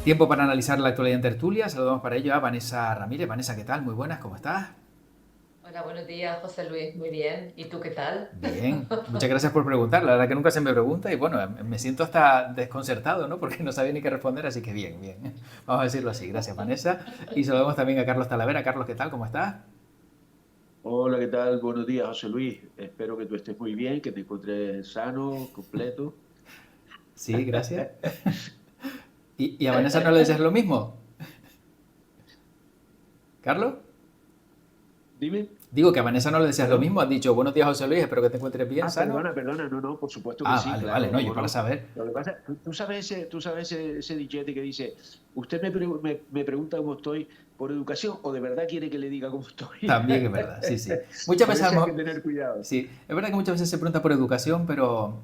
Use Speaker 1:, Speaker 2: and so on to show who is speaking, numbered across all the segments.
Speaker 1: Tiempo para analizar la actualidad en tertulia. Saludamos para ello a Vanessa Ramírez. Vanessa, ¿qué tal? Muy buenas, ¿cómo estás?
Speaker 2: Hola, buenos días, José Luis. Muy bien. ¿Y tú qué tal?
Speaker 1: Bien, muchas gracias por preguntar. La verdad que nunca se me pregunta y bueno, me siento hasta desconcertado, ¿no? Porque no sabía ni qué responder, así que bien, bien. Vamos a decirlo así. Gracias, Vanessa. Y saludamos también a Carlos Talavera. Carlos, ¿qué tal? ¿Cómo estás?
Speaker 3: Hola, ¿qué tal? Buenos días, José Luis. Espero que tú estés muy bien, que te encuentres sano, completo.
Speaker 1: Sí, gracias. ¿Y a Vanessa no le deseas lo mismo? ¿Carlos?
Speaker 3: Dime,
Speaker 1: Digo que a Vanessa no le deseas lo
Speaker 3: perdón.
Speaker 1: mismo. Has dicho, buenos días, José Luis, espero que te encuentres bien, sano.
Speaker 3: Perdona, no, por supuesto que
Speaker 1: Ah,
Speaker 3: sí,
Speaker 1: vale, vale,
Speaker 3: claro,
Speaker 1: no, yo
Speaker 3: cómo
Speaker 1: para
Speaker 3: no.
Speaker 1: saber.
Speaker 3: Lo que pasa, tú sabes ese dichete que dice, usted me pregunta cómo estoy por educación o de verdad quiere que le diga cómo estoy.
Speaker 1: También es verdad, sí, sí. Muchas
Speaker 3: Con
Speaker 1: veces a lo
Speaker 3: ese hay que
Speaker 1: mejor,
Speaker 3: tener cuidado.
Speaker 1: sí, es verdad que muchas veces se pregunta por educación, pero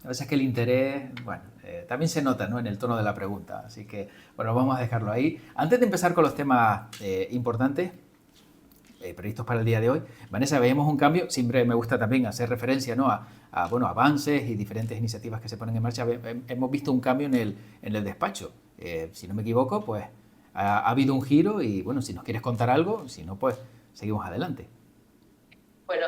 Speaker 1: a veces que el interés, bueno, también se nota, ¿no? En el tono de la pregunta. Así que, bueno, vamos a dejarlo ahí. Antes de empezar con los temas importantes previstos para el día de hoy, Vanessa, veíamos un cambio. Siempre me gusta también hacer referencia, ¿no? Bueno, avances y diferentes iniciativas que se ponen en marcha. Hemos visto un cambio en el despacho. Si no me equivoco, pues ha habido un giro y, bueno, si nos quieres contar algo, si no, pues seguimos adelante.
Speaker 2: Bueno,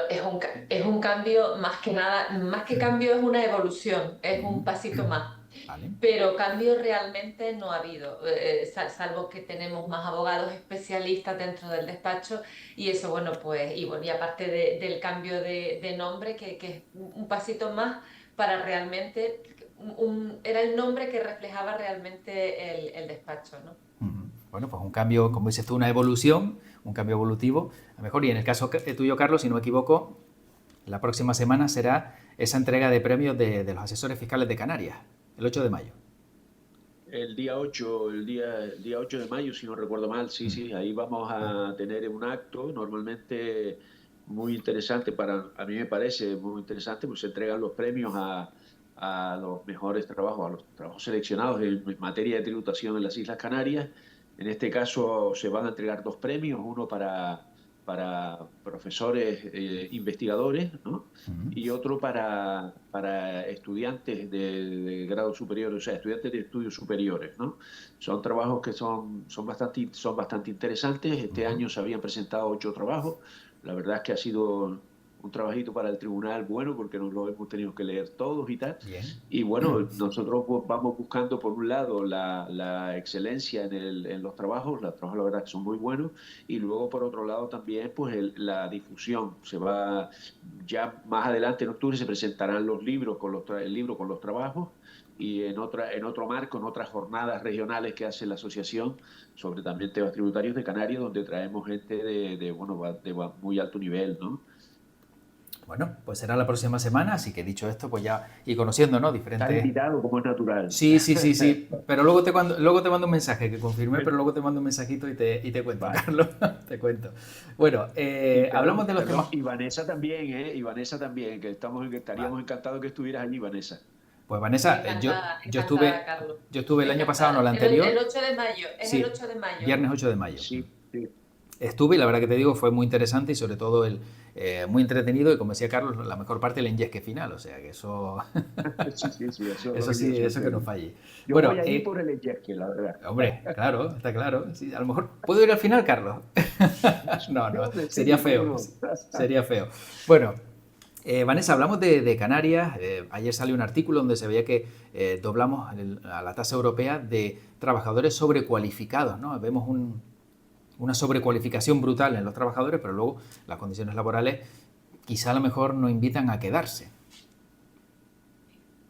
Speaker 2: es un cambio más que nada, más que cambio es una evolución, es
Speaker 1: Ujú.
Speaker 2: un pasito más.
Speaker 1: Vale.
Speaker 2: Pero cambio realmente no ha habido, salvo que tenemos más abogados especialistas dentro del despacho y eso, bueno, pues, y bueno, y aparte del cambio de nombre, que es un pasito más para realmente, era el nombre que reflejaba realmente el despacho, ¿no?
Speaker 1: Ujú. Bueno, pues un cambio, como dices tú, una evolución, un cambio evolutivo. A lo mejor, y en el caso tuyo, Carlos, si no me equivoco, la próxima semana será esa entrega de premios de los asesores fiscales de Canarias, el 8 de mayo.
Speaker 3: El día 8 de mayo, si no recuerdo mal, sí, sí, ahí vamos a tener un acto normalmente muy interesante a mí me parece muy interesante, pues se entregan los premios a los mejores trabajos, a los trabajos seleccionados en materia de tributación en las Islas Canarias. En este caso se van a entregar dos premios, uno para profesores investigadores, ¿no?
Speaker 1: Ujú.
Speaker 3: Y otro para estudiantes de grado superior, o sea, estudiantes de estudios superiores, ¿no? Son trabajos que son bastante interesantes. Este
Speaker 1: Ujú.
Speaker 3: año se habían presentado 8 trabajos. La verdad es que ha sido un trabajito para el tribunal bueno porque nos lo hemos tenido que leer todos y tal.
Speaker 1: Bien.
Speaker 3: Y bueno, nosotros vamos buscando por un lado la excelencia en los trabajos la verdad que son muy buenos, y luego por otro lado también pues la difusión. Ya más adelante en octubre se presentarán los libros el libro con los trabajos, y en otro marco, en otras jornadas regionales que hace la asociación sobre también temas tributarios de Canarias, donde traemos gente de muy alto nivel, ¿no?
Speaker 1: Bueno, pues será la próxima semana, así que dicho esto, pues ya, y conociendo, ¿no?
Speaker 3: Estás
Speaker 1: Diferentes.
Speaker 3: invitado como es natural.
Speaker 1: Sí, sí, sí, sí. Pero luego te mando un mensaje que confirmé, pero luego te mando un mensajito y te cuento,
Speaker 3: Vale.
Speaker 1: Carlos. Te cuento. Bueno,
Speaker 3: Y
Speaker 1: hablamos
Speaker 3: perdón,
Speaker 1: de los temas.
Speaker 3: perdón, y Vanessa también, ¿eh? Y Vanessa también, que
Speaker 1: Vale.
Speaker 3: estaríamos encantados que estuvieras allí, Vanessa.
Speaker 1: Pues Vanessa, yo,
Speaker 2: Encantada,
Speaker 1: yo
Speaker 2: encantada,
Speaker 1: estuve,
Speaker 2: Carlos.
Speaker 1: yo estuve el año pasado, no el
Speaker 2: Encantada. El
Speaker 1: anterior.
Speaker 2: 8 de mayo, es el
Speaker 1: Sí,
Speaker 2: 8 de mayo,
Speaker 1: viernes
Speaker 2: ¿no?
Speaker 1: 8 de mayo.
Speaker 3: Sí, sí.
Speaker 1: Estuve y la verdad que te digo, fue muy interesante y sobre todo muy entretenido y como decía Carlos, la mejor parte el enyesque final, o sea que eso,
Speaker 3: Sí, sí, sí, eso lo
Speaker 1: eso
Speaker 3: vi yo
Speaker 1: sí, eso
Speaker 3: siempre
Speaker 1: que no
Speaker 3: allí.
Speaker 1: falle.
Speaker 3: Yo
Speaker 1: Bueno,
Speaker 3: voy allí por el Echeque, la verdad.
Speaker 1: hombre, claro, está claro. Sí, a lo mejor puedo ir al final, Carlos. No, no,
Speaker 3: Hombre,
Speaker 1: sería
Speaker 3: sí, cómo
Speaker 1: feo,
Speaker 3: no.
Speaker 1: sería feo. Bueno, Vanessa, hablamos de Canarias. Ayer salió un artículo donde se veía que doblamos a la tasa europea de trabajadores sobrecualificados, ¿no? Vemos una sobrecualificación brutal en los trabajadores, pero luego las condiciones laborales quizá a lo mejor no invitan a quedarse.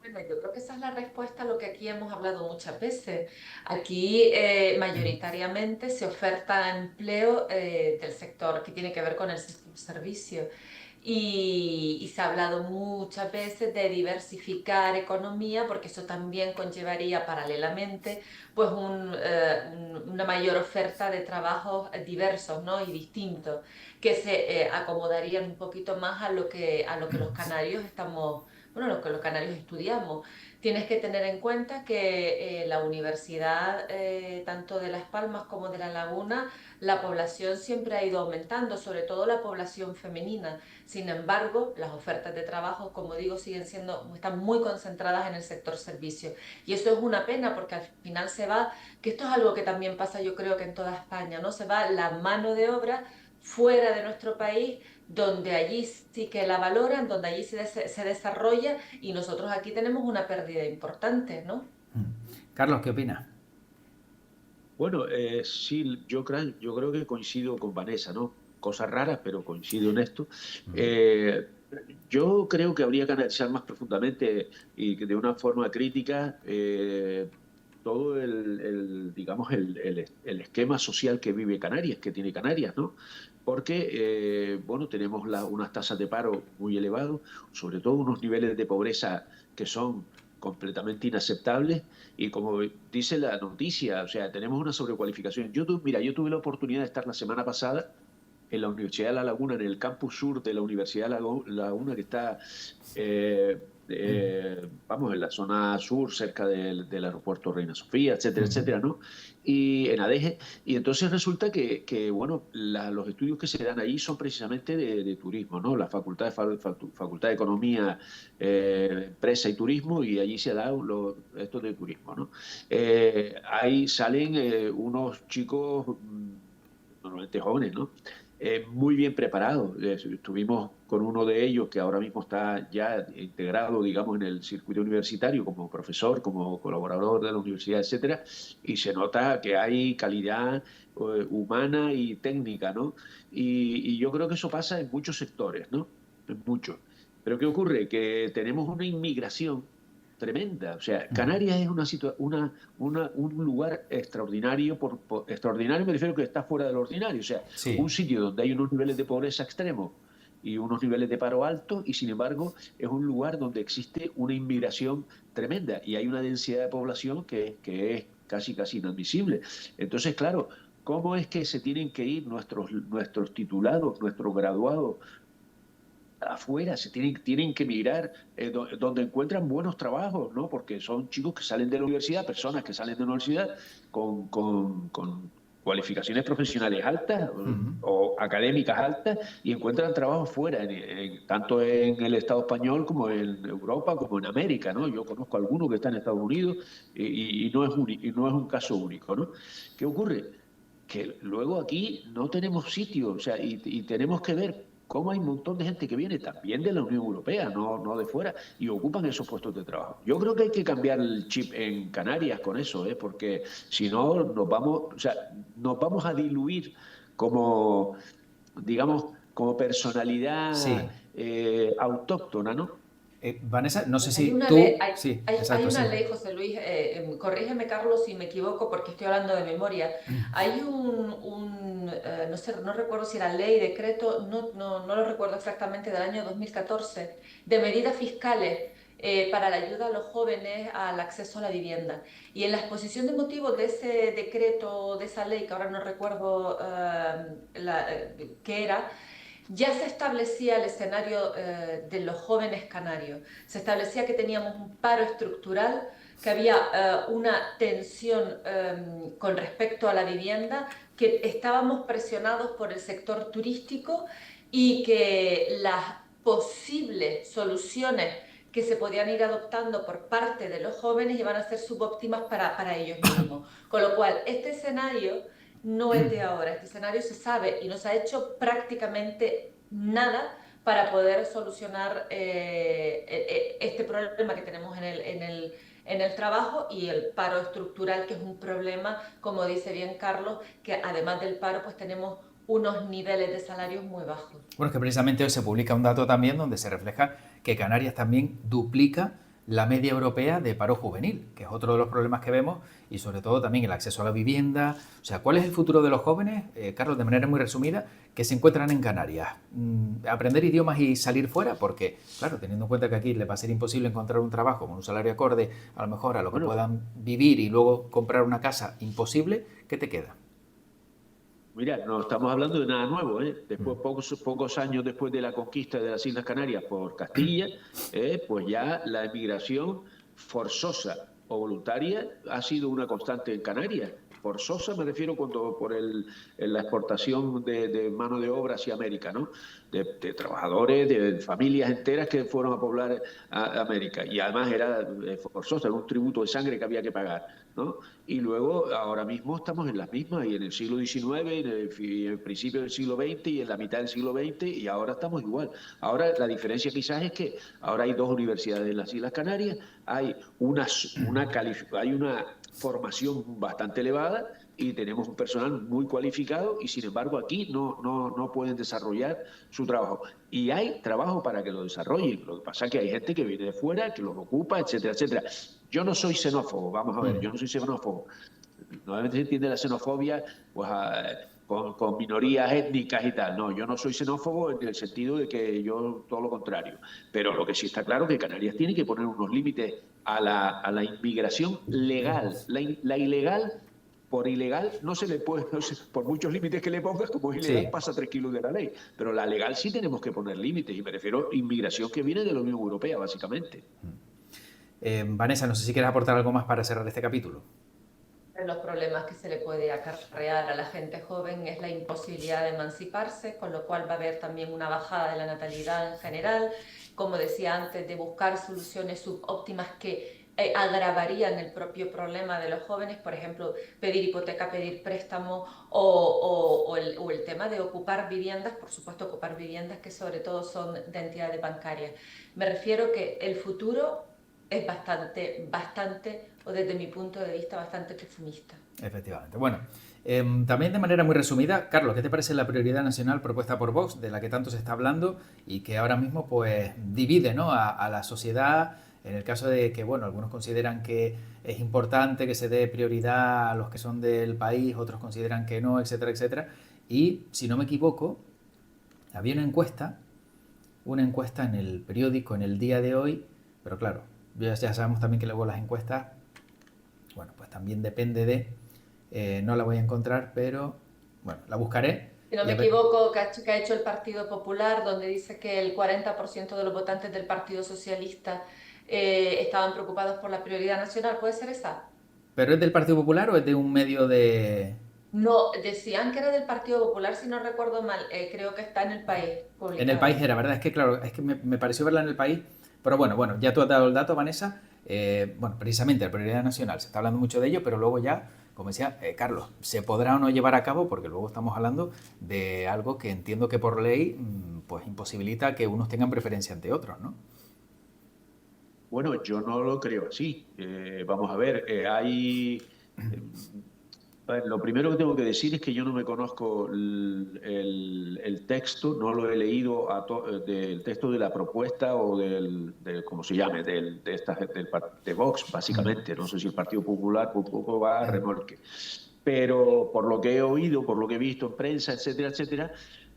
Speaker 2: Bueno, yo creo que esa es la respuesta a lo que aquí hemos hablado muchas veces. Aquí mayoritariamente se oferta empleo del sector que tiene que ver con el sector servicio y se ha hablado muchas veces de diversificar economía porque eso también conllevaría paralelamente pues una mayor oferta de trabajos diversos, ¿no? Y distintos que se acomodarían un poquito más a lo que los canarios estamos, bueno, lo que los canarios estudiamos. Tienes que tener en cuenta que la universidad, tanto de Las Palmas como de La Laguna, la población siempre ha ido aumentando, sobre todo la población femenina. Sin embargo, las ofertas de trabajo, como digo, están muy concentradas en el sector servicio. Y eso es una pena porque al final se va, que esto es algo que también pasa yo creo que en toda España, ¿no? Se va la mano de obra fuera de nuestro país, donde allí sí que la valoran, donde allí se desarrolla, y nosotros aquí tenemos una pérdida importante, ¿no?
Speaker 1: Carlos, ¿qué opinas?
Speaker 3: Bueno, sí, yo creo que coincido con Vanessa, ¿no? Cosas raras, pero coincido en esto. Eh, yo creo que habría que analizar más profundamente y que de una forma crítica todo digamos, el esquema social que vive Canarias, que tiene Canarias, ¿no? Porque, bueno, tenemos unas tasas de paro muy elevadas, sobre todo unos niveles de pobreza que son completamente inaceptables y como dice la noticia, o sea, tenemos una sobrecualificación. Mira, yo tuve la oportunidad de estar la semana pasada en la Universidad de La Laguna, en el campus sur de la Universidad de La Laguna, que está, vamos, en la zona sur, cerca del aeropuerto Reina Sofía, etcétera, etcétera, ¿no? Y en Adeje. Y entonces resulta bueno, los estudios que se dan ahí son precisamente de turismo, ¿no? La Facultad de Economía, Empresa y Turismo, y allí se da esto de turismo, ¿no? Ahí salen unos chicos normalmente jóvenes, ¿no? Muy bien preparados. Estuvimos con uno de ellos que ahora mismo está ya integrado, digamos, en el circuito universitario como profesor, como colaborador de la universidad, etcétera, y se nota que hay calidad humana y técnica, ¿no? Y yo creo que eso pasa en muchos sectores, ¿no? En muchos. Pero ¿qué ocurre? Que tenemos una inmigración tremenda. O sea, Canarias es un lugar extraordinario. Extraordinario me refiero que está fuera del ordinario. O sea, un
Speaker 1: Sí.
Speaker 3: sitio donde hay unos niveles de pobreza extremos y unos niveles de paro altos, y sin embargo es un lugar donde existe una inmigración tremenda y hay una densidad de población que es casi inadmisible. Entonces, claro, ¿cómo es que se tienen que ir nuestros titulados, nuestros graduados afuera? Tienen que migrar donde encuentran buenos trabajos, ¿no? Porque son chicos que salen de la universidad, personas que salen de la universidad con cualificaciones profesionales altas o académicas altas y encuentran trabajo fuera, tanto en el Estado español como en Europa, como en América, ¿no? Yo conozco a algunos que están en Estados Unidos y no es un caso único, ¿no? ¿Qué ocurre? Que luego aquí no tenemos sitio, o sea, y tenemos que ver cómo hay un montón de gente que viene también de la Unión Europea, no de fuera, y ocupan esos puestos de trabajo. Yo creo que hay que cambiar el chip en Canarias con eso, porque si no o sea, nos vamos a diluir como, digamos, como personalidad
Speaker 1: Sí.
Speaker 3: autóctona, ¿no?
Speaker 1: Vanessa, no sé
Speaker 2: Hay
Speaker 1: si
Speaker 2: una ley,
Speaker 1: tú... Sí,
Speaker 2: hay
Speaker 1: exacto,
Speaker 2: una
Speaker 1: sí.
Speaker 2: ley, José Luis, corrígeme Carlos si me equivoco porque estoy hablando de memoria. Hay no sé, no recuerdo si era ley, decreto, no lo recuerdo exactamente, del año 2014, de medidas fiscales para la ayuda a los jóvenes al acceso a la vivienda. Y en la exposición de motivos de ese decreto, de esa ley, que ahora no recuerdo qué era, ya se establecía el escenario de los jóvenes canarios. Se establecía que teníamos un paro estructural, que había una tensión con respecto a la vivienda, que estábamos presionados por el sector turístico y que las posibles soluciones que se podían ir adoptando por parte de los jóvenes iban a ser subóptimas para ellos mismos. Con lo cual, este escenario no es de ahora. Este escenario se sabe y no se ha hecho prácticamente nada para poder solucionar este problema que tenemos en el trabajo y el paro estructural, que es un problema, como dice bien Carlos, que además del paro pues tenemos unos niveles de salarios muy bajos.
Speaker 1: Bueno, es que precisamente hoy se publica un dato también donde se refleja que Canarias también duplica la media europea de paro juvenil, que es otro de los problemas que vemos, y sobre todo también el acceso a la vivienda. O sea, ¿cuál es el futuro de los jóvenes, Carlos, de manera muy resumida, que se encuentran en Canarias? ¿Aprender idiomas y salir fuera? Porque, claro, teniendo en cuenta que aquí les va a ser imposible encontrar un trabajo con un salario acorde, a lo mejor a lo que
Speaker 3: Bueno,
Speaker 1: puedan vivir y luego comprar una casa, imposible, ¿qué te queda?
Speaker 3: mira, no estamos hablando de nada nuevo, ¿eh? Después, pocos años después de la conquista de las Islas Canarias por Castilla, pues ya la emigración forzosa o voluntaria ha sido una constante en Canarias. Forzosa me refiero cuando por la exportación de mano de obra hacia América, ¿no? De trabajadores, de familias enteras que fueron a poblar a América. Y además era forzosa, era un tributo de sangre que había que pagar, ¿no? Y luego, ahora mismo estamos en las mismas, y en el siglo XIX, en el principio del siglo XX y en la mitad del siglo XX, y ahora estamos igual. Ahora la diferencia quizás es que ahora hay 2 universidades en las Islas Canarias, hay una formación bastante elevada y tenemos un personal muy cualificado, y sin embargo aquí no pueden desarrollar su trabajo. Y hay trabajo para que lo desarrollen. Lo que pasa es que hay gente que viene de fuera, que los ocupa, etcétera, etcétera. Yo no soy xenófobo, vamos a ver, yo no soy xenófobo. Normalmente se entiende la xenofobia pues, con minorías étnicas y tal. No, yo no soy xenófobo en el sentido de que yo todo lo contrario. Pero lo que sí está claro es que Canarias tiene que poner unos límites a la inmigración legal. La ilegal, por ilegal, no se le puede, por muchos límites que le pongas, como es ilegal, pasa 3 kilos de la ley. Pero la legal sí tenemos que poner límites, y me refiero a inmigración que viene de la Unión Europea, básicamente.
Speaker 1: Vanessa, no sé si quieres aportar algo más para cerrar este capítulo.
Speaker 2: Los problemas que se le puede acarrear a la gente joven es la imposibilidad de emanciparse, con lo cual va a haber también una bajada de la natalidad en general, como decía antes, de buscar soluciones subóptimas que agravarían el propio problema de los jóvenes, por ejemplo, pedir hipoteca, pedir préstamo o el tema de ocupar viviendas, por supuesto ocupar viviendas que sobre todo son de entidades bancarias. Me refiero que el futuro es bastante, o desde mi punto de vista, bastante pesimista.
Speaker 1: Efectivamente. Bueno, también de manera muy resumida, Carlos, ¿qué te parece la prioridad nacional propuesta por Vox, de la que tanto se está hablando y que ahora mismo pues divide, ¿no?, a la sociedad, en el caso de que, bueno, algunos consideran que es importante que se dé prioridad a los que son del país, otros consideran que no, etcétera, etcétera? Y, si no me equivoco, había una encuesta en el periódico, en el Día de Hoy, pero claro, ya sabemos también que luego las encuestas, bueno, pues también depende de, no la voy a encontrar, pero bueno, la buscaré.
Speaker 2: Si no me equivoco, que ha hecho el Partido Popular, donde dice que el 40% de los votantes del Partido Socialista estaban preocupados por la prioridad nacional. ¿Puede ser esa?
Speaker 1: ¿Pero es del Partido Popular o es de un medio de...?
Speaker 2: No, decían que era del Partido Popular, si no recuerdo mal. Creo que está en El País publicado.
Speaker 1: En El País era, ¿verdad? Es que claro, es que me pareció verla en El País. Pero bueno, ya tú has dado el dato, Vanessa. Bueno, precisamente la prioridad nacional, se está hablando mucho de ello, pero luego ya, como decía Carlos, ¿se podrá o no llevar a cabo? Porque luego estamos hablando de algo que entiendo que por ley pues imposibilita que unos tengan preferencia ante otros, ¿no?
Speaker 3: Bueno, yo no lo creo así. Vamos a ver, lo primero que tengo que decir es que yo no me conozco el texto, no lo he leído del texto de la propuesta o ¿cómo se llame? De Vox, básicamente. No sé si el Partido Popular un poco va a remolque. Pero por lo que he oído, por lo que he visto en prensa, etcétera, etcétera,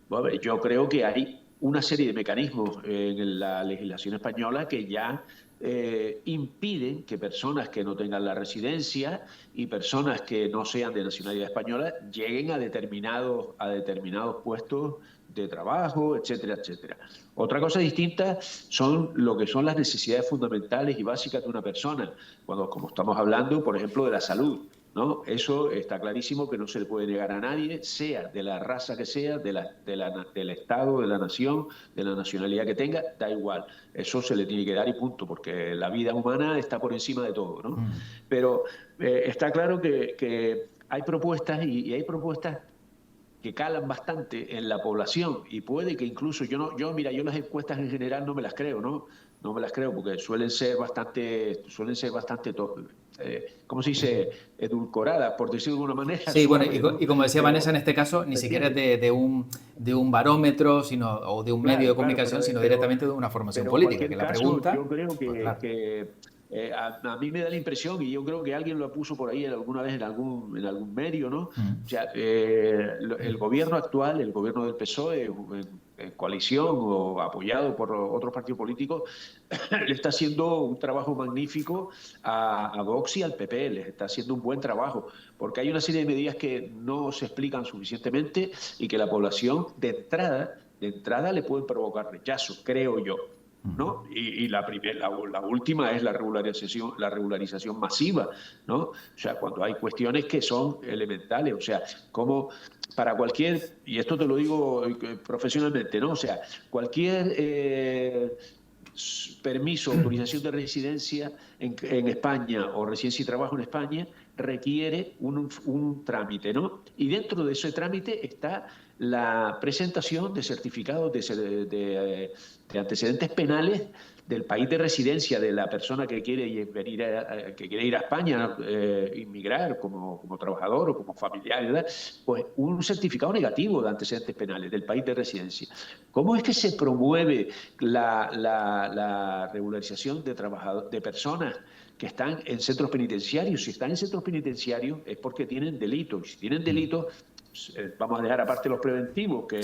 Speaker 3: bueno, yo creo que hay una serie de mecanismos en la legislación española que ya impiden que personas que no tengan la residencia y personas que no sean de nacionalidad española lleguen a determinados puestos de trabajo, etcétera, etcétera. Otra cosa distinta son lo que son las necesidades fundamentales y básicas de una persona, como estamos hablando, por ejemplo, de la salud, ¿no? Eso está clarísimo que no se le puede negar a nadie, sea de la raza que sea, del Estado, de la nación, de la nacionalidad que tenga, da igual. Eso se le tiene que dar y punto, porque la vida humana está por encima de todo, ¿no? Pero está claro que hay propuestas y hay propuestas que calan bastante en la población, y puede que incluso mira, yo las encuestas en general no me las creo, ¿no? No me las creo porque suelen ser bastante, ¿cómo se dice? Edulcoradas, por decirlo de alguna manera.
Speaker 1: Sí,
Speaker 3: suave,
Speaker 1: bueno,
Speaker 3: ¿no?
Speaker 1: y como decía Vanessa, en este caso, ni siquiera es de un barómetro o de un medio de comunicación, sino directamente de una formación política, que la pregunta...
Speaker 3: Yo creo
Speaker 1: pues, claro.
Speaker 3: a mí me da la impresión, y yo creo que alguien lo puso por ahí alguna vez en algún medio, ¿no? O sea, el gobierno actual, el gobierno del PSOE, en coalición o apoyado por otros partidos políticos, le está haciendo un trabajo magnífico a Vox y al PP, les está haciendo un buen trabajo, porque hay una serie de medidas que no se explican suficientemente y que la población de entrada le pueden provocar rechazo, creo yo. ¿no? Y la última es la regularización masiva, ¿no? O sea, cuando hay cuestiones que son elementales, o sea, como para cualquier, y esto te lo digo profesionalmente, ¿no? O sea, cualquier permiso, autorización de residencia en España o residencia y trabajo en España requiere un trámite, ¿no? Y dentro de ese trámite está la presentación de certificados de antecedentes penales del país de residencia de la persona que quiere ir a España, inmigrar como trabajador o como familiar, ¿verdad? Pues un certificado negativo de antecedentes penales del país de residencia. ¿Cómo es que se promueve la regularización de personas que están en centros penitenciarios? Si están en centros penitenciarios es porque tienen delitos. Si tienen delitos, vamos a dejar aparte los preventivos que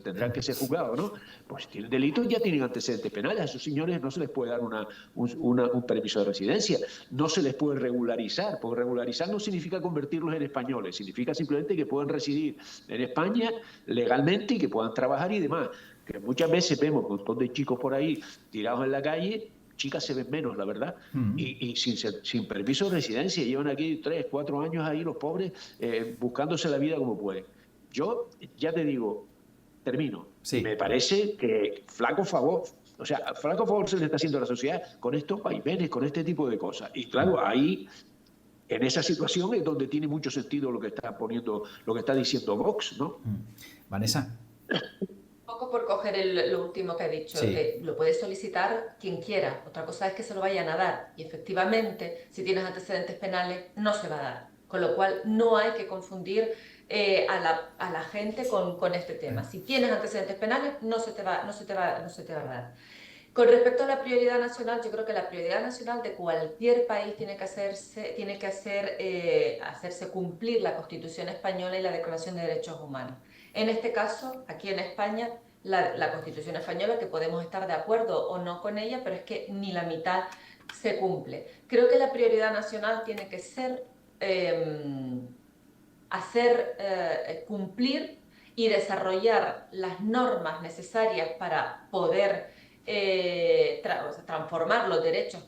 Speaker 3: tendrán que ser juzgados, ¿no? Pues si tienen delitos ya tienen antecedentes penales. A esos señores no se les puede dar un permiso de residencia, no se les puede regularizar, porque regularizar no significa convertirlos en españoles, significa simplemente que puedan residir en España legalmente y que puedan trabajar y demás. Que muchas veces vemos un montón de chicos por ahí tirados en la calle, chicas se ven menos, la verdad, y sin permiso de residencia, llevan aquí 3, 4 años ahí los pobres buscándose la vida como pueden. Yo ya te digo, termino, me parece que flaco favor se le está haciendo a la sociedad con estos vaivenes, con este tipo de cosas. Y claro, ahí, en esa situación es donde tiene mucho sentido lo que está diciendo Vox, ¿no?
Speaker 1: Vanessa.
Speaker 2: Poco por coger lo último que ha dicho, lo puede solicitar quien quiera, otra cosa es que se lo vayan a dar, y efectivamente, si tienes antecedentes penales, no se va a dar, con lo cual no hay que confundir a la gente con este tema. Si tienes antecedentes penales, no se te va a dar. Con respecto a la prioridad nacional, yo creo que la prioridad nacional de cualquier país tiene que hacerse cumplir la Constitución española y la Declaración de Derechos Humanos. En este caso, aquí en España, la Constitución española, que podemos estar de acuerdo o no con ella, pero es que ni la mitad se cumple. Creo que la prioridad nacional tiene que ser cumplir y desarrollar las normas necesarias para poder transformar los derechos,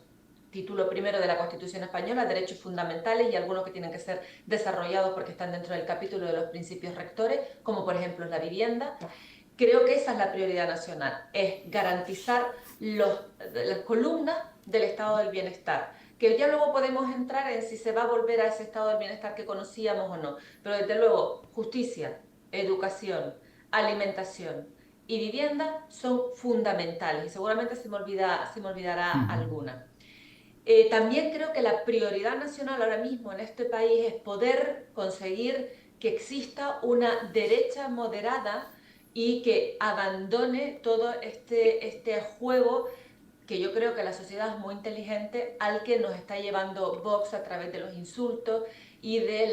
Speaker 2: título primero de la Constitución española, derechos fundamentales, y algunos que tienen que ser desarrollados porque están dentro del capítulo de los principios rectores, como por ejemplo la vivienda. Creo que esa es la prioridad nacional, es garantizar las columnas del estado del bienestar, que ya luego podemos entrar en si se va a volver a ese estado del bienestar que conocíamos o no, pero desde luego justicia, educación, alimentación y vivienda son fundamentales, y seguramente se me olvidará alguna. También creo que la prioridad nacional ahora mismo en este país es poder conseguir que exista una derecha moderada y que abandone todo este juego que yo creo que la sociedad es muy inteligente, al que nos está llevando Vox a través de los insultos y de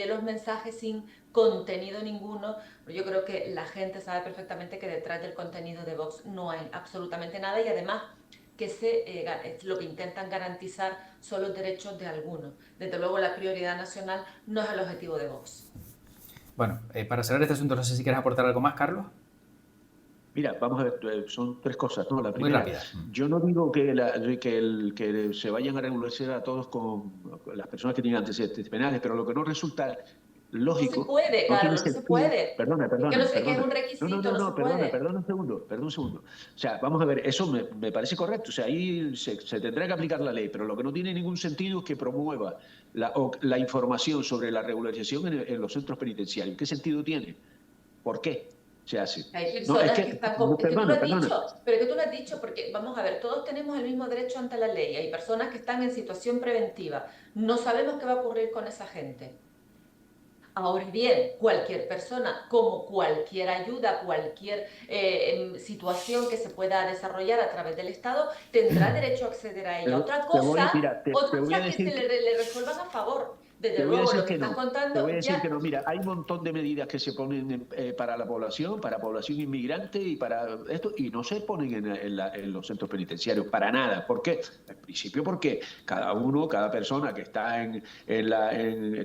Speaker 2: los mensajes sin contenido ninguno. Yo creo que la gente sabe perfectamente que detrás del contenido de Vox no hay absolutamente nada, y además que lo que intentan garantizar son los derechos de algunos. Desde luego la prioridad nacional no es el objetivo de Vox.
Speaker 1: Bueno, para cerrar este asunto, no sé si quieres aportar algo más, Carlos.
Speaker 3: Mira, vamos a ver, son 3 cosas, ¿no? La primera,
Speaker 1: muy rápida.
Speaker 3: Yo no digo que se vayan a regularizar a todos con las personas que tienen antecedentes penales, pero lo que no resulta lógico...
Speaker 2: No se puede, Carlos, no se puede.
Speaker 3: Perdona.
Speaker 2: Es que es un requisito, no se puede.
Speaker 3: Perdona un segundo. O sea, vamos a ver, eso me parece correcto. O sea, ahí se tendrá que aplicar la ley, pero lo que no tiene ningún sentido es que promueva la información sobre la regularización en los centros penitenciarios. ¿Qué sentido tiene? ¿Por qué se hace?
Speaker 2: Hay personas que están... Pero que tú lo has dicho, porque vamos a ver, todos tenemos el mismo derecho ante la ley. Hay personas que están en situación preventiva. No sabemos qué va a ocurrir con esa gente. Ahora bien, cualquier persona, como cualquier ayuda, cualquier situación que se pueda desarrollar a través del Estado, tendrá derecho a acceder a ella. Otra cosa es que se le resuelvan a favor. desde
Speaker 3: Te voy a
Speaker 2: luego
Speaker 3: decir
Speaker 2: lo que
Speaker 3: que
Speaker 2: estás
Speaker 3: no. Te voy a
Speaker 2: contando
Speaker 3: decir que
Speaker 2: ya.
Speaker 3: no. Mira, hay un montón de medidas que se ponen para la población, para población inmigrante y para esto, y no se ponen en los centros penitenciarios para nada. ¿Por qué? En principio porque cada persona que está en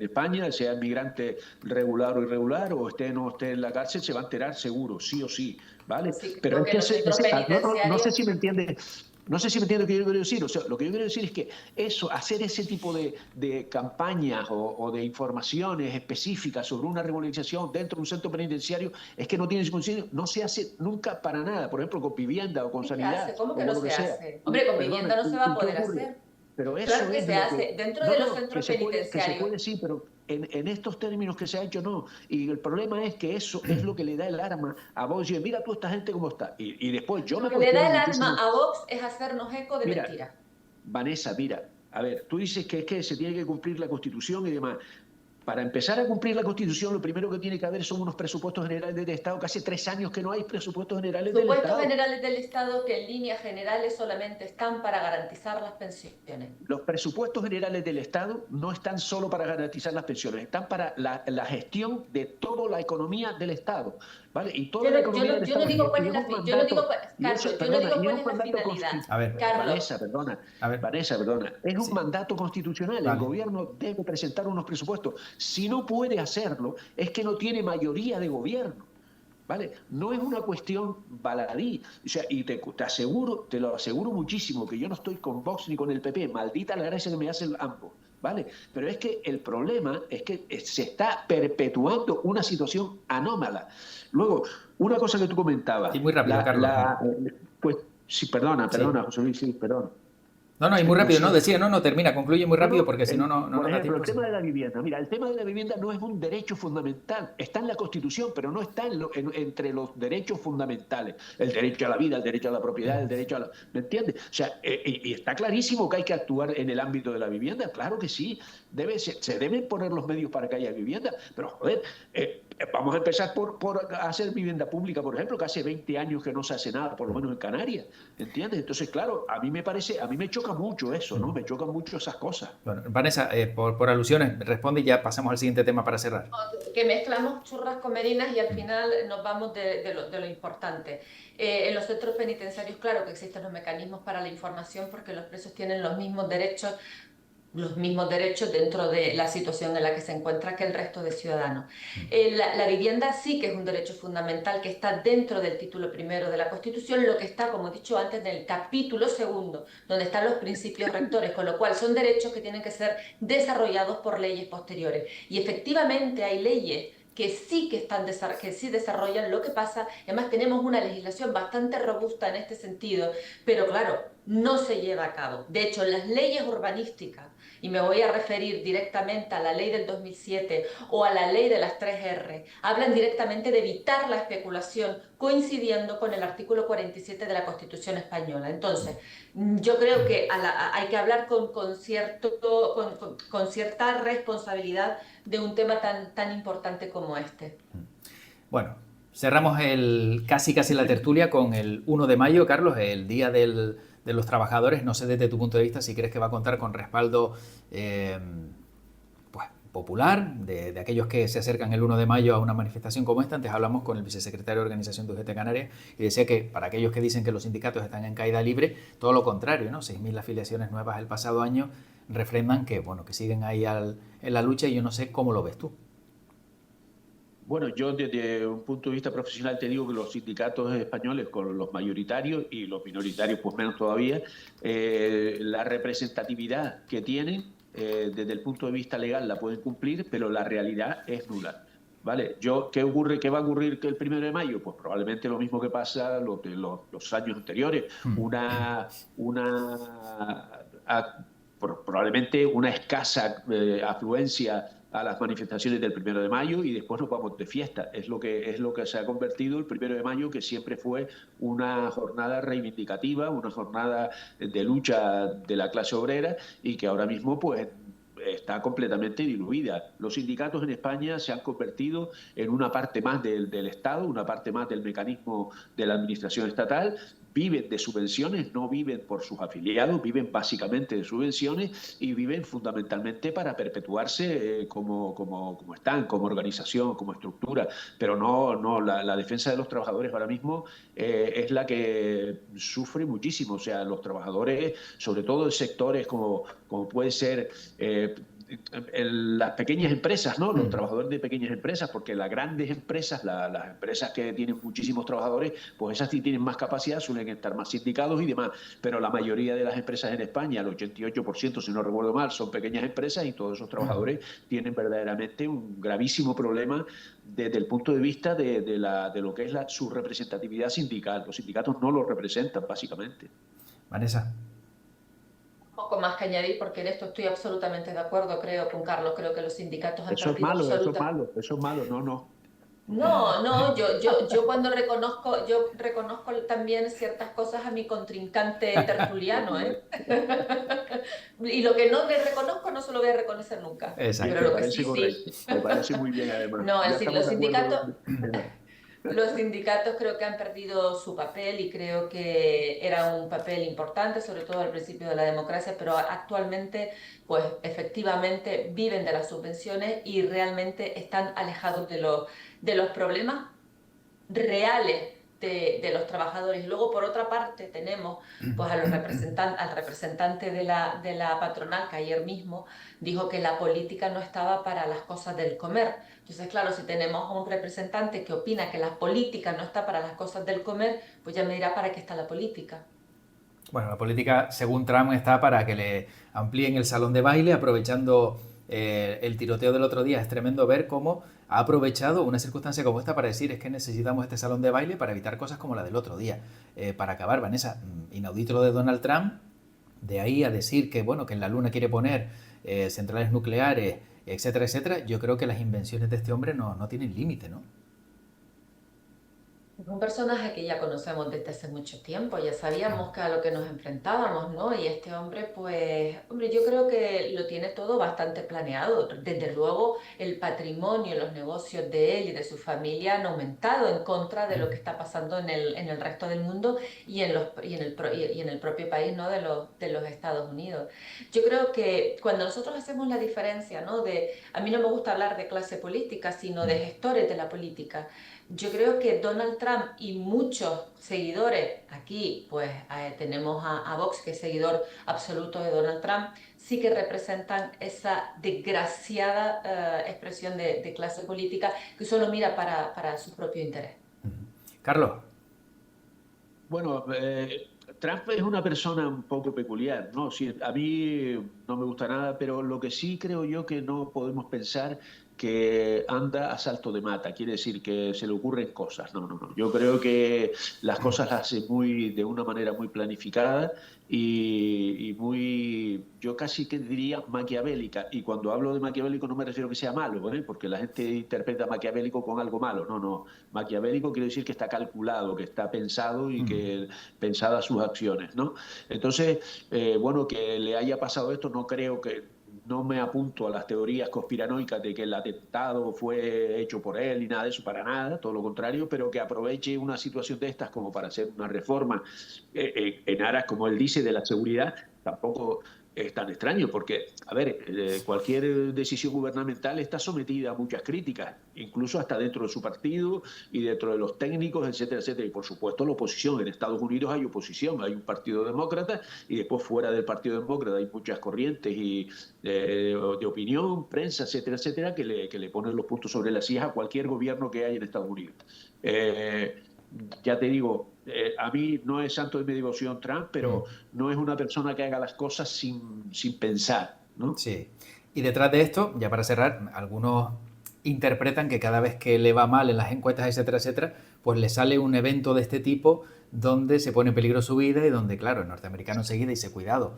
Speaker 3: España, sea inmigrante regular o irregular, o esté o no esté en la cárcel, se va a enterar seguro, sí o sí, ¿vale?
Speaker 2: Pues sí,
Speaker 3: Pero
Speaker 2: creo
Speaker 3: es
Speaker 2: que
Speaker 3: que
Speaker 2: en los centros
Speaker 3: no sé
Speaker 2: penitenciarios,
Speaker 3: si me entiende. No sé si me entiende lo que yo quiero decir. O sea, lo que yo quiero decir es que hacer ese tipo de campañas o de informaciones específicas sobre una regularización dentro de un centro penitenciario es que no tiene sentido, no se hace nunca para nada. Por ejemplo, con vivienda o con
Speaker 2: sí se
Speaker 3: sanidad
Speaker 2: hace. ¿Cómo
Speaker 3: o
Speaker 2: que
Speaker 3: con
Speaker 2: no
Speaker 3: lo que
Speaker 2: se
Speaker 3: sea.
Speaker 2: hace? Hombre, con
Speaker 3: Perdona,
Speaker 2: vivienda no se va a
Speaker 3: ¿y qué
Speaker 2: poder
Speaker 3: ocurre?
Speaker 2: hacer.
Speaker 3: Pero
Speaker 2: Claro
Speaker 3: eso
Speaker 2: que
Speaker 3: es
Speaker 2: se
Speaker 3: lo que...
Speaker 2: hace. Dentro
Speaker 3: No,
Speaker 2: de los
Speaker 3: no,
Speaker 2: centros
Speaker 3: que se
Speaker 2: penitenciarios.
Speaker 3: puede sí, pero en estos términos que se ha hecho no. Y el problema es que eso es lo que le da el arma a vos. Y mira tú esta gente cómo está. Y después yo
Speaker 2: Lo
Speaker 3: me
Speaker 2: que le da
Speaker 3: cuestiono
Speaker 2: el arma
Speaker 3: muchísimo.
Speaker 2: a Vox es hacernos eco de
Speaker 3: Mira,
Speaker 2: mentiras.
Speaker 3: Vanessa, mira, a ver, tú dices que es que se tiene que cumplir la Constitución y demás. Para empezar a cumplir la Constitución, lo primero que tiene que haber son unos presupuestos generales del Estado, que hace 3 años que no hay presupuestos generales del
Speaker 2: Supuestos
Speaker 3: Estado.
Speaker 2: generales del Estado que en líneas generales solamente están para garantizar las pensiones.
Speaker 3: Los presupuestos generales del Estado no están solo para garantizar las pensiones, están para la gestión de toda la economía del Estado, ¿vale? Y toda la economía del
Speaker 2: Yo no
Speaker 3: Estado,
Speaker 2: digo cuál
Speaker 3: y
Speaker 2: es
Speaker 3: es
Speaker 2: la,
Speaker 3: un
Speaker 2: yo no digo,
Speaker 3: mandato, y eso,
Speaker 2: Carlos, yo no
Speaker 3: perdona,
Speaker 2: digo
Speaker 3: y es
Speaker 2: cuál
Speaker 3: un
Speaker 2: es la
Speaker 3: mandato
Speaker 2: finalidad.
Speaker 1: A ver,
Speaker 2: Carlos,
Speaker 3: Vanessa, perdona,
Speaker 1: a ver,
Speaker 3: Vanessa, perdona, es un
Speaker 1: sí,
Speaker 3: mandato constitucional, el
Speaker 1: vale.
Speaker 3: gobierno debe presentar unos presupuestos. Si no puede hacerlo, es que no tiene mayoría de gobierno. ¿Vale? No es una cuestión baladí. O sea, y te aseguro, te lo aseguro muchísimo, que yo no estoy con Vox ni con el PP. Maldita la gracia que me hacen ambos. ¿Vale? Pero es que el problema es que se está perpetuando una situación anómala. Luego, una cosa que tú comentabas,
Speaker 1: Sí, muy rápido, Carlos.
Speaker 3: pues sí,
Speaker 1: Sí.
Speaker 3: José Luis, sí, perdona.
Speaker 1: No, no,
Speaker 3: Es
Speaker 1: y
Speaker 3: que
Speaker 1: muy
Speaker 3: no
Speaker 1: rápido, no,
Speaker 3: sé.
Speaker 1: decía, no, no, termina, concluye muy
Speaker 3: No,
Speaker 1: rápido
Speaker 3: no,
Speaker 1: porque si no, no
Speaker 3: por
Speaker 1: nos da
Speaker 3: ejemplo,
Speaker 1: tiempo.
Speaker 3: el tema de la vivienda. Mira, el tema de la vivienda no es un derecho fundamental. Está en la Constitución, pero no está entre los derechos fundamentales. El derecho a la vida, el derecho a la propiedad, el derecho a la... ¿Me entiendes? O sea, y está clarísimo que hay que actuar en el ámbito de la vivienda. Claro que sí. Se deben poner los medios para que haya vivienda. Pero, joder, vamos a empezar por hacer vivienda pública, por ejemplo, que hace 20 años que no se hace nada, por lo menos en Canarias. ¿Entiendes? Entonces, claro, a mí me choca mucho eso, ¿no? Me chocan mucho esas cosas.
Speaker 1: Bueno, Vanessa, por alusiones, responde y ya pasamos al siguiente tema para cerrar.
Speaker 2: que mezclamos churras con merinas y al final nos vamos de lo importante. En los centros penitenciarios, claro que existen los mecanismos para la información porque los presos tienen los mismos derechos dentro de la situación en la que se encuentra que el resto de ciudadanos. La vivienda sí que es un derecho fundamental que está dentro del título primero de la Constitución, lo que está, como he dicho antes, en el capítulo segundo, donde están los principios rectores, con lo cual son derechos que tienen que ser desarrollados por leyes posteriores. Y efectivamente hay leyes que sí desarrollan lo que pasa. Además tenemos una legislación bastante robusta en este sentido, pero claro, no se lleva a cabo. De hecho, las leyes urbanísticas, y me voy a referir directamente a la ley del 2007 o a la ley de las 3R, hablan directamente de evitar la especulación, coincidiendo con el artículo 47 de la Constitución española. Entonces, yo creo que hay que hablar con cierta responsabilidad de un tema tan importante como este.
Speaker 1: Bueno, cerramos casi la tertulia con el 1 de mayo, Carlos, el Día de los Trabajadores. No sé desde tu punto de vista si crees que va a contar con respaldo pues, popular de aquellos que se acercan el 1 de mayo a una manifestación como esta. Antes hablamos con el vicesecretario de Organización de UGT Canarias y decía que para aquellos que dicen que los sindicatos están en caída libre, todo lo contrario, ¿no? 6.000 afiliaciones nuevas el pasado año refrendan que, bueno, que siguen ahí en la lucha y yo no sé cómo lo ves tú.
Speaker 3: Bueno, yo desde un punto de vista profesional te digo que los sindicatos españoles, con los mayoritarios y los minoritarios, pues menos todavía, la representatividad que tienen desde el punto de vista legal la pueden cumplir, pero la realidad es nula. ¿Vale? ¿Qué va a ocurrir que el 1 de mayo? Pues probablemente lo mismo que pasa los años anteriores. Probablemente una escasa afluencia a las manifestaciones del 1 de mayo y después nos vamos de fiesta. Es lo que se ha convertido el 1 de mayo, que siempre fue una jornada reivindicativa, una jornada de lucha de la clase obrera y que ahora mismo pues está completamente diluida. Los sindicatos en España se han convertido en una parte más del Estado, una parte más del mecanismo de la administración estatal. viven de subvenciones, no viven por sus afiliados, viven básicamente de subvenciones y viven fundamentalmente para perpetuarse como están, como organización, como estructura. Pero no la defensa de los trabajadores ahora mismo es la que sufre muchísimo. O sea, los trabajadores, sobre todo en sectores como puede ser las pequeñas empresas, ¿no? Los trabajadores de pequeñas empresas, porque las grandes empresas, las empresas que tienen muchísimos trabajadores, pues esas sí tienen más capacidad, suelen estar más sindicados y demás. Pero la mayoría de las empresas en España, el 88%, si no recuerdo mal, son pequeñas empresas y todos esos trabajadores tienen verdaderamente un gravísimo problema desde el punto de vista de lo que es su representatividad sindical. Los sindicatos no lo representan, básicamente.
Speaker 1: Vanessa.
Speaker 2: Poco más que añadir, porque en esto estoy absolutamente de acuerdo, creo, con Carlos. Creo que los sindicatos han
Speaker 3: Eso es
Speaker 2: perdido
Speaker 3: malo, eso es
Speaker 2: absoluta.
Speaker 3: malo, eso es malo, no.
Speaker 2: No, yo cuando reconozco también ciertas cosas a mi contrincante tertuliano, ¿eh? Y lo que no le reconozco no se lo voy a reconocer nunca.
Speaker 1: Exacto.
Speaker 2: Pero
Speaker 3: Me
Speaker 2: lo que
Speaker 3: parece
Speaker 2: sí, sí.
Speaker 3: correcto, me parece muy bien además.
Speaker 2: No, es
Speaker 3: Ya
Speaker 2: decir,
Speaker 3: estamos de acuerdo.
Speaker 2: los sindicatos creo que han perdido su papel y creo que era un papel importante, sobre todo al principio de la democracia, pero actualmente, pues efectivamente viven de las subvenciones y realmente están alejados de los problemas reales de los trabajadores. Y luego, por otra parte, tenemos pues, al representante de la patronal, que ayer mismo dijo que la política no estaba para las cosas del comer. Entonces, claro, si tenemos a un representante que opina que la política no está para las cosas del comer, pues ya me dirá para qué está la política.
Speaker 1: Bueno, la política, según Trump, está para que le amplíen el salón de baile, aprovechando el tiroteo del otro día. Es tremendo ver cómo ha aprovechado una circunstancia como esta para decir es que necesitamos este salón de baile para evitar cosas como la del otro día. Para acabar, Vanessa, inaudito lo de Donald Trump, de ahí a decir que, bueno, que en la Luna quiere poner centrales nucleares, etcétera, etcétera. Yo creo que las invenciones de este hombre no tienen límite, ¿no?
Speaker 2: Es un personaje que ya conocemos desde hace mucho tiempo, ya sabíamos que a lo que nos enfrentábamos, ¿no? Y este hombre, pues, hombre, yo creo que lo tiene todo bastante planeado. Desde luego, el patrimonio, los negocios de él y de su familia han aumentado en contra de lo que está pasando en el resto del mundo y en el propio país, ¿no? De los Estados Unidos. Yo creo que cuando nosotros hacemos la diferencia, ¿no? A mí no me gusta hablar de clase política, sino de gestores de la política. Yo creo que Donald Trump y muchos seguidores, aquí pues tenemos a Vox, que es seguidor absoluto de Donald Trump, sí que representan esa desgraciada expresión de clase política que solo mira para su propio interés.
Speaker 1: Carlos.
Speaker 3: Bueno, Trump es una persona un poco peculiar, ¿no? Sí, a mí no me gusta nada, pero lo que sí creo yo que no podemos pensar que anda a salto de mata, quiere decir que se le ocurren cosas. No. Yo creo que las cosas las hace de una manera muy planificada y muy, yo casi que diría maquiavélica. Y cuando hablo de maquiavélico no me refiero a que sea malo, ¿eh? Porque la gente interpreta maquiavélico con algo malo. No. Maquiavélico quiere decir que está calculado, que está pensado y que pensadas sus acciones, ¿no? Entonces, bueno, que le haya pasado esto, no me apunto a las teorías conspiranoicas de que el atentado fue hecho por él ni nada de eso, para nada, todo lo contrario, pero que aproveche una situación de estas como para hacer una reforma en aras, como él dice, de la seguridad, tampoco es tan extraño, porque, a ver, cualquier decisión gubernamental está sometida a muchas críticas, incluso hasta dentro de su partido y dentro de los técnicos, etcétera, etcétera. Y por supuesto la oposición. En Estados Unidos hay oposición, hay un partido demócrata y después fuera del partido demócrata hay muchas corrientes de opinión, prensa, etcétera, etcétera, que le ponen los puntos sobre las sillas a cualquier gobierno que haya en Estados Unidos. Ya te digo, a mí no es santo de mi devoción Trump, pero no es una persona que haga las cosas sin pensar, ¿no?
Speaker 1: Sí. Y detrás de esto, ya para cerrar, algunos interpretan que cada vez que le va mal en las encuestas, etcétera, etcétera, pues le sale un evento de este tipo donde se pone en peligro su vida y donde, claro, el norteamericano enseguida dice, cuidado,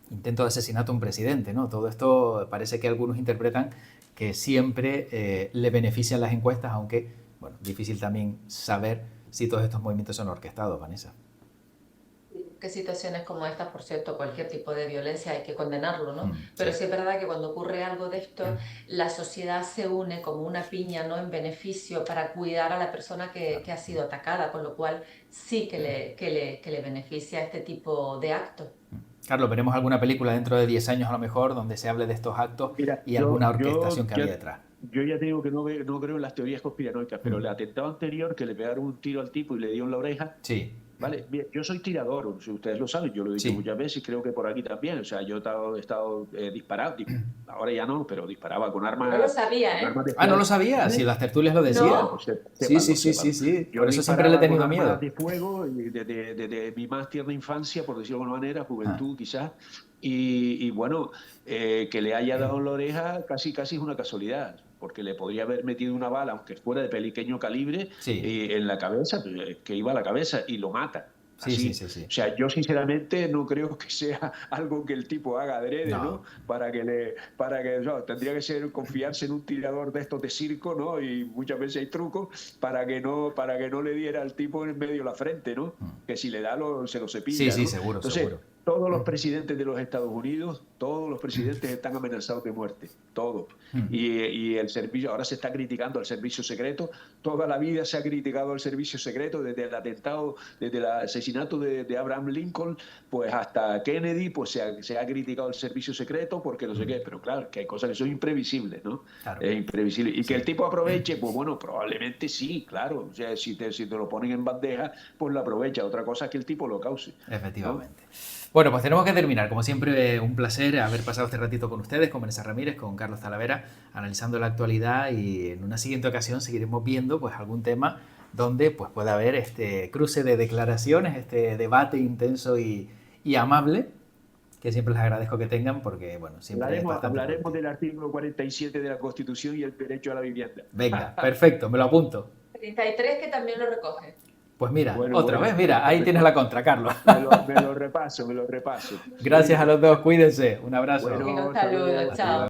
Speaker 1: intento de asesinato a un presidente, ¿no? Todo esto parece que algunos interpretan que siempre le benefician las encuestas, aunque, bueno, difícil también saber si todos estos movimientos son orquestados, Vanessa.
Speaker 2: que situaciones como estas, por cierto, cualquier tipo de violencia hay que condenarlo, ¿no? Pero
Speaker 1: Sí.
Speaker 2: sí es verdad que cuando ocurre algo de esto, la sociedad se une como una piña, ¿no? En beneficio para cuidar a la persona que ha sido atacada, con lo cual sí que le beneficia este tipo de actos.
Speaker 1: Carlos, veremos alguna película dentro de 10 años a lo mejor donde se hable de estos actos
Speaker 3: Mira,
Speaker 1: y alguna orquestación que había detrás.
Speaker 3: yo ya te digo que no creo en las teorías conspiranoicas, pero el
Speaker 1: Mm.
Speaker 3: atentado anterior, que le pegaron un tiro al tipo y le dio en la oreja,
Speaker 1: Sí,
Speaker 3: vale, bien, yo soy tirador, si ustedes lo saben, yo lo he dicho
Speaker 1: sí.
Speaker 3: muchas veces y creo que por aquí también. O sea, yo he estado disparado, ahora ya no, pero disparaba
Speaker 2: No lo sabía,
Speaker 3: con
Speaker 2: ¿eh?
Speaker 3: armas de
Speaker 1: Ah, no lo
Speaker 3: fuego.
Speaker 1: sabía, si
Speaker 3: ¿Vale?
Speaker 1: las tertulias lo decían.
Speaker 3: Bueno, pues
Speaker 2: No,
Speaker 1: Sí, sí,
Speaker 3: sépanlo,
Speaker 1: sí, sí,
Speaker 3: sépanlo.
Speaker 1: sí. Por
Speaker 3: Yo
Speaker 1: eso siempre le he
Speaker 3: disparaba con
Speaker 1: tenido
Speaker 3: armas
Speaker 1: miedo.
Speaker 3: de fuego y desde mi más tierna infancia, por decirlo de alguna manera,
Speaker 1: Ah,
Speaker 3: juventud quizás, y bueno, que le haya dado en la oreja casi es una casualidad, porque le podría haber metido una bala, aunque fuera de pequeño calibre,
Speaker 1: sí,
Speaker 3: en la cabeza, que iba a la cabeza y lo mata.
Speaker 1: sí, sí,
Speaker 3: Así.
Speaker 1: sí, sí.
Speaker 3: O sea, yo sinceramente no creo que sea algo que el tipo haga adrede,
Speaker 1: No,
Speaker 3: ¿no? No, tendría que ser confiarse en un tirador de estos de circo, ¿no? Y muchas veces hay trucos para que no le diera al tipo en medio la frente, ¿no? Que si le da se lo
Speaker 1: sí,
Speaker 3: cepilla,
Speaker 1: sí,
Speaker 3: ¿no?
Speaker 1: seguro,
Speaker 3: Entonces,
Speaker 1: seguro.
Speaker 3: todos los presidentes de los Estados Unidos, todos los presidentes están amenazados de muerte, todos. Y el servicio, ahora se está criticando al servicio secreto, toda la vida se ha criticado al servicio secreto, desde el atentado, desde el asesinato de Abraham Lincoln, pues hasta Kennedy, pues se ha criticado el servicio secreto porque no sé qué, pero claro, que hay cosas que son imprevisibles, ¿no?
Speaker 1: Claro,
Speaker 3: Es imprevisible. Y que el
Speaker 1: sí,
Speaker 3: tipo aproveche, pues bueno, probablemente sí, claro. O sea, si te lo ponen en bandeja, pues lo aprovecha. Otra cosa es que el tipo lo cause, ¿no?
Speaker 1: efectivamente. Bueno, pues tenemos que terminar. Como siempre, un placer haber pasado este ratito con ustedes, con Vanessa Ramírez, con Carlos Talavera, analizando la actualidad y en una siguiente ocasión seguiremos viendo pues algún tema donde pues pueda haber este cruce de declaraciones, este debate intenso y amable, que siempre les agradezco que tengan porque, bueno, siempre es bastante
Speaker 3: Hablaremos
Speaker 1: productivo.
Speaker 3: del artículo 47 de la Constitución y el derecho a la vivienda.
Speaker 1: Venga, perfecto, me lo apunto.
Speaker 2: 33 que también lo recoge.
Speaker 1: Pues mira,
Speaker 3: Bueno,
Speaker 1: otra vez,
Speaker 3: bueno,
Speaker 1: mira, ahí tienes la contra, Carlos.
Speaker 3: me lo repaso.
Speaker 1: Gracias a los dos, cuídense. Un abrazo.
Speaker 2: Venga,
Speaker 3: Bueno,
Speaker 2: un
Speaker 3: hasta luego,
Speaker 2: saludo,
Speaker 3: hasta luego.
Speaker 2: chao.